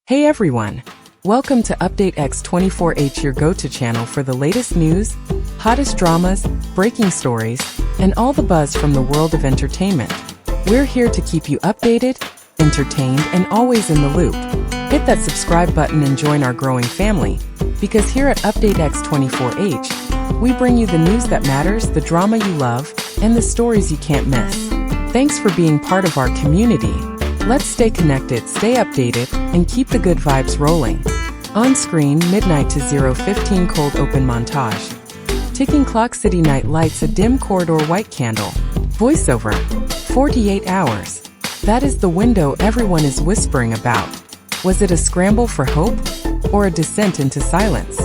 Hey everyone! Welcome to Update X24H, your go-to channel for the latest news, hottest dramas, breaking stories, and all the buzz from the world of entertainment. We're here to keep you updated, entertained, and always in the loop. Hit that subscribe button and join our growing family, because here at Update X24H, we bring you the news that matters, the drama you love, and the stories you can't miss. Thanks for being part of our community. Let's stay connected, stay updated, and keep the good vibes rolling. On screen, midnight to 0:15 cold open montage. Ticking clock, city night lights, a dim corridor, white candle. Voiceover, 48 hours. That is the window everyone is whispering about. Was it a scramble for hope, or a descent into silence?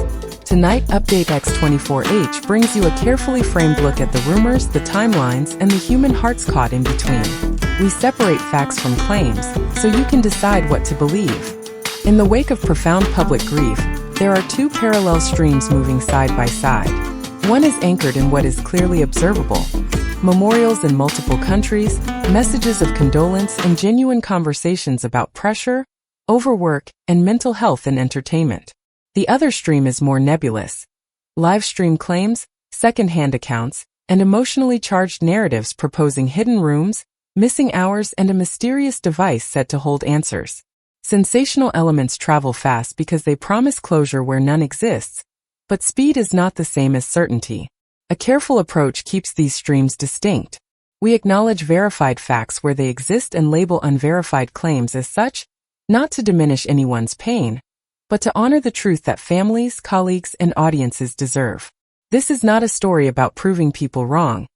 Tonight, Update X24H brings you a carefully framed look at the rumors, the timelines, and the human hearts caught in between. We separate facts from claims, so you can decide what to believe. In the wake of profound public grief, there are two parallel streams moving side by side. One is anchored in what is clearly observable: memorials in multiple countries, messages of condolence, and genuine conversations about pressure, overwork, and mental health in entertainment. The other stream is more nebulous: live stream claims, second-hand accounts, and emotionally charged narratives proposing hidden rooms, missing hours, and a mysterious device said to hold answers. Sensational elements travel fast because they promise closure where none exists, but speed is not the same as certainty. A careful approach keeps these streams distinct. We acknowledge verified facts where they exist and label unverified claims as such, not to diminish anyone's pain, but to honor the truth that families, colleagues, and audiences deserve. This is not a story about proving people wrong.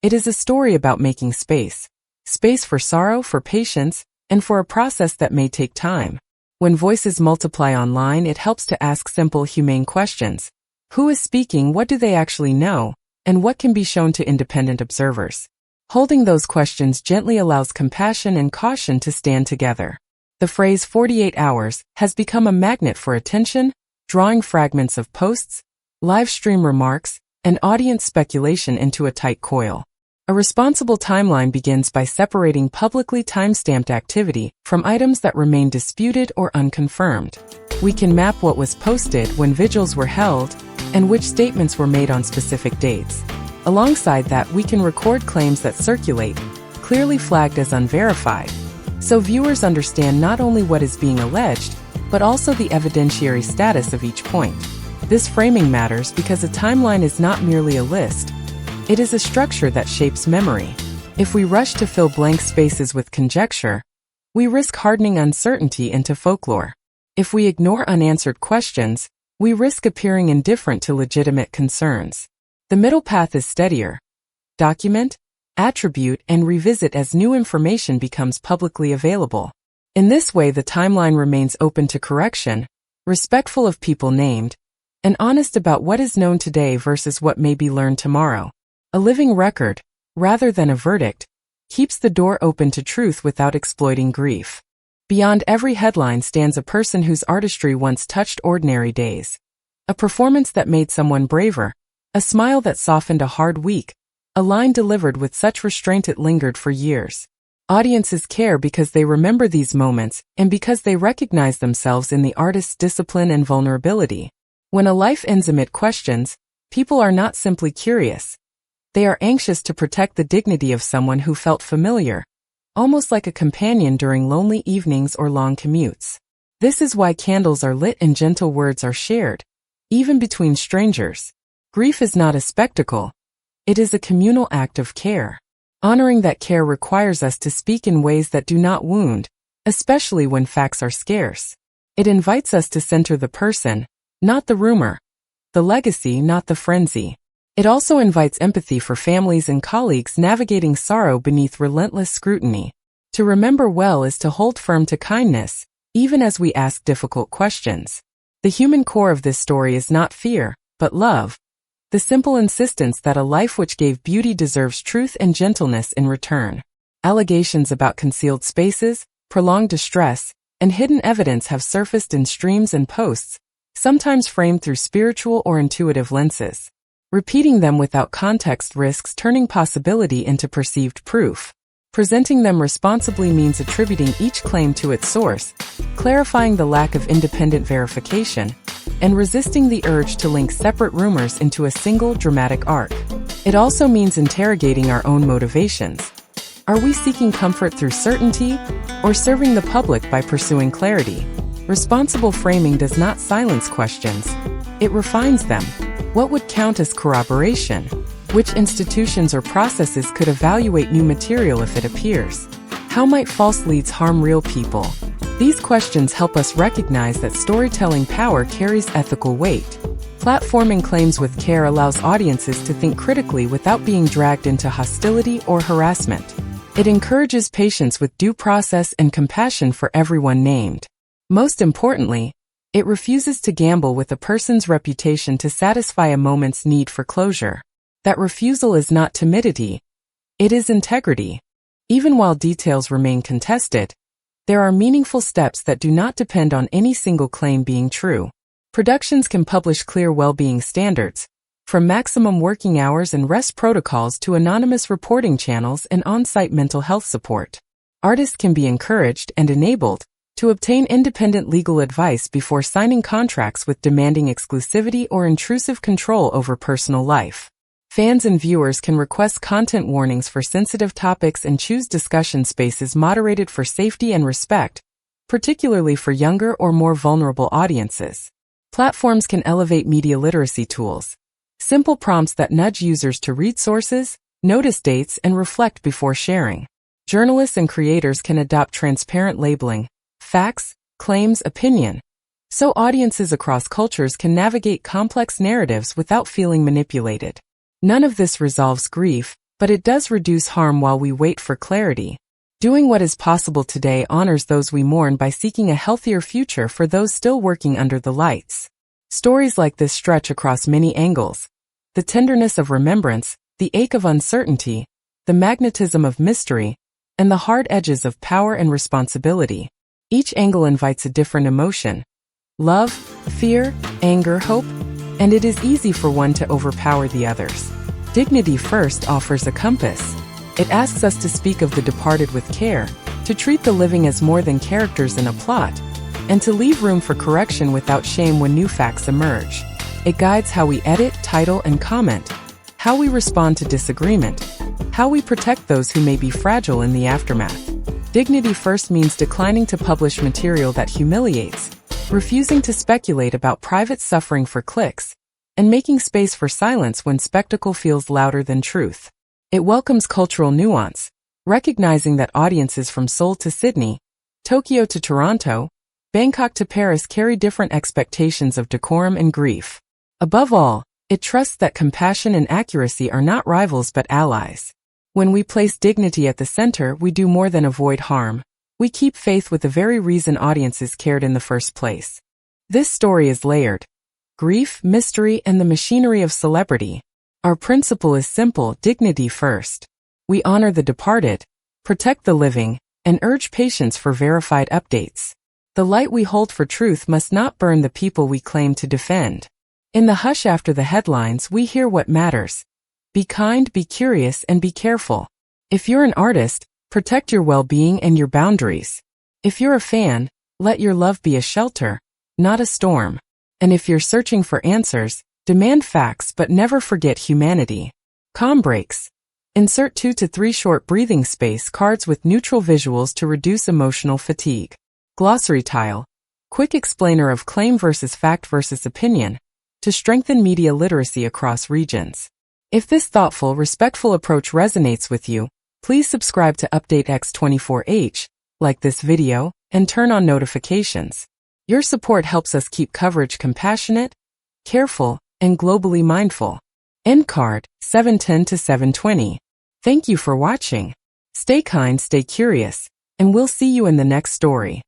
It is a story about making space. Space for sorrow, for patience, and for a process that may take time. When voices multiply online, it helps to ask simple, humane questions. Who is speaking? What do they actually know? And what can be shown to independent observers? Holding those questions gently allows compassion and caution to stand together. The phrase 48 hours has become a magnet for attention, drawing fragments of posts, live stream remarks, and audience speculation into a tight coil. A responsible timeline begins by separating publicly time-stamped activity from items that remain disputed or unconfirmed. We can map what was posted, when vigils were held, and which statements were made on specific dates. Alongside that, we can record claims that circulate, clearly flagged as unverified, so viewers understand not only what is being alleged, but also the evidentiary status of each point. This framing matters because a timeline is not merely a list. It is a structure that shapes memory. If we rush to fill blank spaces with conjecture, we risk hardening uncertainty into folklore. If we ignore unanswered questions, we risk appearing indifferent to legitimate concerns. The middle path is steadier. Document, attribute, and revisit as new information becomes publicly available. In this way, the timeline remains open to correction, respectful of people named, and honest about what is known today versus what may be learned tomorrow. A living record, rather than a verdict, keeps the door open to truth without exploiting grief. Beyond every headline stands a person whose artistry once touched ordinary days. A performance that made someone braver, a smile that softened a hard week, a line delivered with such restraint it lingered for years. Audiences care because they remember these moments and because they recognize themselves in the artist's discipline and vulnerability. When a life ends amid questions, people are not simply curious. They are anxious to protect the dignity of someone who felt familiar, almost like a companion during lonely evenings or long commutes. This is why candles are lit and gentle words are shared, even between strangers. Grief is not a spectacle. It is a communal act of care. Honoring that care requires us to speak in ways that do not wound, especially when facts are scarce. It invites us to center the person, not the rumor, the legacy, not the frenzy. It also invites empathy for families and colleagues navigating sorrow beneath relentless scrutiny. To remember well is to hold firm to kindness, even as we ask difficult questions. The human core of this story is not fear, but love. The simple insistence that a life which gave beauty deserves truth and gentleness in return. Allegations about concealed spaces, prolonged distress, and hidden evidence have surfaced in streams and posts, sometimes framed through spiritual or intuitive lenses. Repeating them without context risks turning possibility into perceived proof. Presenting them responsibly means attributing each claim to its source, clarifying the lack of independent verification, and resisting the urge to link separate rumors into a single dramatic arc. It also means interrogating our own motivations. Are we seeking comfort through certainty, or serving the public by pursuing clarity? Responsible framing does not silence questions. It refines them. What would count as corroboration? Which institutions or processes could evaluate new material if it appears? How might false leads harm real people? These questions help us recognize that storytelling power carries ethical weight. Platforming claims with care allows audiences to think critically without being dragged into hostility or harassment. It encourages patience with due process and compassion for everyone named. Most importantly, it refuses to gamble with a person's reputation to satisfy a moment's need for closure. That refusal is not timidity, it is integrity. Even while details remain contested, there are meaningful steps that do not depend on any single claim being true. Productions can publish clear well-being standards, from maximum working hours and rest protocols to anonymous reporting channels and on-site mental health support. Artists can be encouraged and enabled to obtain independent legal advice before signing contracts with demanding exclusivity or intrusive control over personal life. Fans and viewers can request content warnings for sensitive topics and choose discussion spaces moderated for safety and respect, particularly for younger or more vulnerable audiences. Platforms can elevate media literacy tools. Simple prompts that nudge users to read sources, notice dates, and reflect before sharing. Journalists and creators can adopt transparent labeling, facts, claims, opinion, so audiences across cultures can navigate complex narratives without feeling manipulated. None of this resolves grief, but it does reduce harm while we wait for clarity. Doing what is possible today honors those we mourn by seeking a healthier future for those still working under the lights. Stories like this stretch across many angles. The tenderness of remembrance, the ache of uncertainty, the magnetism of mystery, and the hard edges of power and responsibility. Each angle invites a different emotion. Love, fear, anger, hope, and it is easy for one to overpower the others. Dignity First offers a compass. It asks us to speak of the departed with care, to treat the living as more than characters in a plot, and to leave room for correction without shame when new facts emerge. It guides how we edit, title, and comment, how we respond to disagreement, how we protect those who may be fragile in the aftermath. Dignity First means declining to publish material that humiliates, refusing to speculate about private suffering for clicks, and making space for silence when spectacle feels louder than truth. It welcomes cultural nuance, recognizing that audiences from Seoul to Sydney, Tokyo to Toronto, Bangkok to Paris carry different expectations of decorum and grief. Above all, it trusts that compassion and accuracy are not rivals but allies. When we place dignity at the center, we do more than avoid harm. We keep faith with the very reason audiences cared in the first place. This story is layered. Grief, mystery, and the machinery of celebrity. Our principle is simple: dignity first. We honor the departed, protect the living, and urge patience for verified updates. The light we hold for truth must not burn the people we claim to defend. In the hush after the headlines, we hear what matters. Be kind, be curious, and be careful. If you're an artist, protect your well-being and your boundaries. If you're a fan, let your love be a shelter, not a storm. And if you're searching for answers, demand facts but never forget humanity. Calm breaks. Insert 2 to 3 short breathing space cards with neutral visuals to reduce emotional fatigue. Glossary tile. Quick explainer of claim versus fact versus opinion, to strengthen media literacy across regions. If this thoughtful, respectful approach resonates with you, please subscribe to Update X24H, like this video, and turn on notifications. Your support helps us keep coverage compassionate, careful, and globally mindful. End card, 710 to 720. Thank you for watching. Stay kind, stay curious, and we'll see you in the next story.